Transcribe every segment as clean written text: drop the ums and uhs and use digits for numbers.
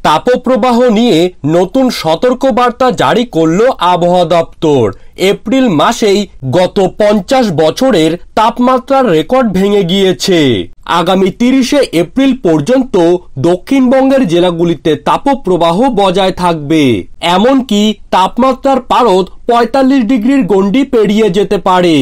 তাপপ্রবাহ নিয়ে নতুন সতর্কবার্তা জারি করল আবহাওয়া দপ্তর। এপ্রিল মাসেই গত 50 বছরের তাপমাত্রার রেকর্ড ভেঙে গিয়েছে। আগামী 30শে এপ্রিল পর্যন্ত দক্ষিণবঙ্গের জেলাগুলিতে তাপপ্রবাহ বজায় থাকবে। এমনকি তাপমাত্রার পারদ 45 ডিগ্রির গণ্ডি পেরিয়ে যেতে পারে।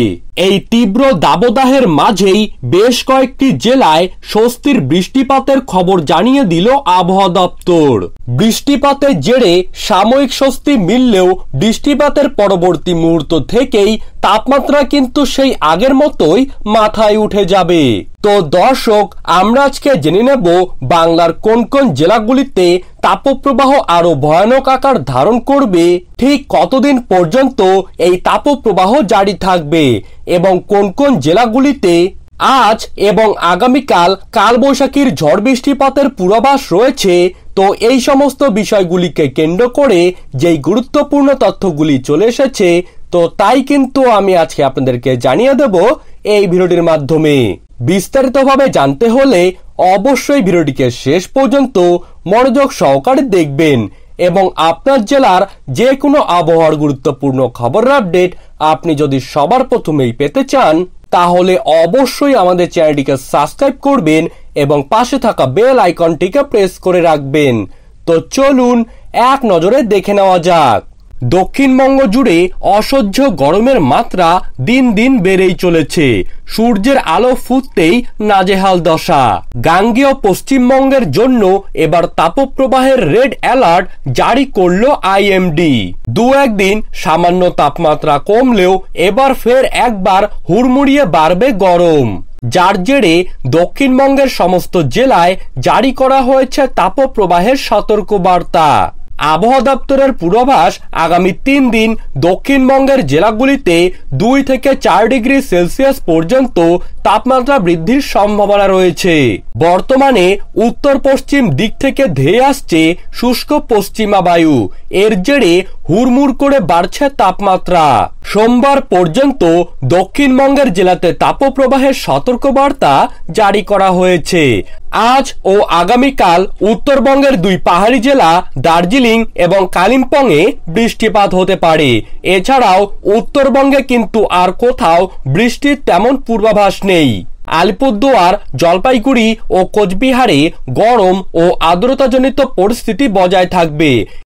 এই তীব্র দাবদাহের মাঝেই বেশ কয়েকটি জেলায় স্বস্তির বৃষ্টিপাতের খবর জানিয়ে দিল আবহাওয়া দপ্তর। বৃষ্টিপাতের জেরে সাময়িক স্বস্তি মিললেও বৃষ্টিপাতের পরবর্তী মুহূর্ত থেকেই তাপমাত্রা কিন্তু সেই আগের মতোই মাথায় উঠে যাবে। তো দর্শক, আমরা আজকে জেনে নেব বাংলার কোন কোন জেলাগুলিতে তাপপ্রবাহ আরো ভয়ানক আকার ধারণ করবে, ঠিক কতদিন পর্যন্ত এই তাপপ্রবাহ জারি থাকবে এবং কোন কোন জেলাগুলিতে আজ এবং আগামীকাল কালবৈশাখীর ঝড় বৃষ্টিপাতের পূর্বাভাস রয়েছে। তো এই সমস্ত বিষয়গুলিকে কেন্দ্র করে যেই গুরুত্বপূর্ণ তথ্যগুলি চলে এসেছে, তো তাই কিন্তু আমি আজকে আপনাদেরকে জানিয়ে দেব এই ভিডিওটির মাধ্যমে। বিস্তারিতভাবে জানতে হলে অবশ্যই ভিডিওটিকে শেষ পর্যন্ত মনোযোগ সহকারে দেখবেন এবং আপনার জেলার যে কোনো আবহাওয়ার গুরুত্বপূর্ণ খবরের আপডেট আপনি যদি সবার প্রথমেই পেতে চান, তাহলে অবশ্যই আমাদের চ্যানেলটিকে সাবস্ক্রাইব করবেন এবং পাশে থাকা বেল আইকনটিকে প্রেস করে রাখবেন। তো চলুন এক নজরে দেখে নেওয়া যাক। দক্ষিণবঙ্গ জুড়ে অসহ্য গরমের মাত্রা দিন দিন বেড়েই চলেছে। সূর্যের আলো ফুটতেই নাজেহাল দশা। গাঙ্গেয় পশ্চিমবঙ্গের জন্য এবার তাপপ্রবাহের রেড অ্যালার্ট জারি করল আইএমডি। দু একদিন সামান্য তাপমাত্রা কমলেও এবার ফের একবার হুড়মুড়িয়ে বাড়বে গরম, যার জেরে দক্ষিণবঙ্গের সমস্ত জেলায় জারি করা হয়েছে তাপপ্রবাহের সতর্কবার্তা। আবহাওয়া দপ্তরের পূর্বাভাস, আগামী 3 দিন দক্ষিণবঙ্গের জেলাগুলিতে 2 থেকে 4 ডিগ্রি সেলসিয়াস পর্যন্ত তাপমাত্রা বৃদ্ধির সম্ভাবনা রয়েছে। বর্তমানে উত্তর পশ্চিম দিক থেকে ধেয়ে আসছে শুষ্ক পশ্চিমা বায়ু, এর জেরে হুড়মুড় করে বাড়ছে তাপমাত্রা। সোমবার পর্যন্ত দক্ষিণবঙ্গের জেলাতে তাপপ্রবাহের সতর্কবার্তা জারি করা হয়েছে। আজ ও আগামীকাল উত্তরবঙ্গের 2 পাহাড়ি জেলা দার্জিলিং এবং কালিম্পংয়ে বৃষ্টিপাত হতে পারে। এছাড়াও উত্তরবঙ্গে কিন্তু আর কোথাও বৃষ্টির তেমন পূর্বাভাস নেই। আলিপুরদুয়ার, জলপাইগুড়ি ও কোচবিহারে গরম ও আর্দ্রতাজনিত পরিস্থিতি বজায় থাকবে।